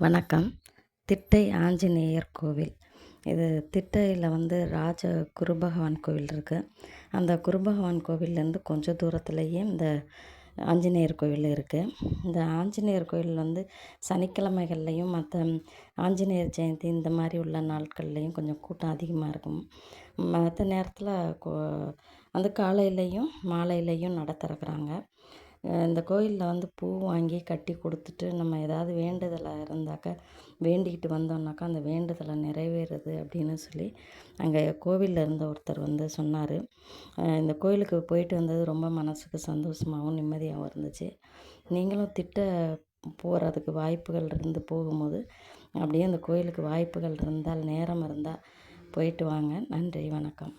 வணக்கம். திட்டை ஆஞ்சநேயர் கோவில். இது திட்டையில் ராஜ குருபகவான் கோவில் இருக்குது. அந்த குருபகவான் கோவில்லேருந்து கொஞ்சம் தூரத்துலேயே இந்த ஆஞ்சநேயர் கோவில் இருக்குது. இந்த ஆஞ்சநேயர் கோவில் சனிக்கிழமைகள்லையும் மற்ற ஆஞ்சநேயர் ஜெயந்தி இந்த மாதிரி உள்ள நாட்கள்லேயும் கொஞ்சம் கூட்டம் அதிகமாக இருக்கும். மற்ற நேரத்தில் காலையிலையும் மாலையிலையும் நட திறக்கிறாங்க. இந்த கோயிலில் பூ வாங்கி கட்டி கொடுத்துட்டு நம்ம ஏதாவது வேண்டுதலாக இருந்தாக்கா வேண்டிக்கிட்டு வந்தோம்னாக்கா அந்த வேண்டுதலை நிறைவேறுது அப்படின்னு சொல்லி அங்கே கோவிலில் இருந்த ஒருத்தர் சொன்னார். இந்த கோயிலுக்கு போயிட்டு வந்தது ரொம்ப மனதுக்கு சந்தோஷமாகவும் நிம்மதியாகவும் இருந்துச்சு. நீங்களும் போகிறதுக்கு வாய்ப்புகள் இருந்து போகும்போது அப்படியே அந்த கோயிலுக்கு வாய்ப்புகள் இருந்தால் நேரம் இருந்தால் போயிட்டு வாங்க. நன்றி, வணக்கம்.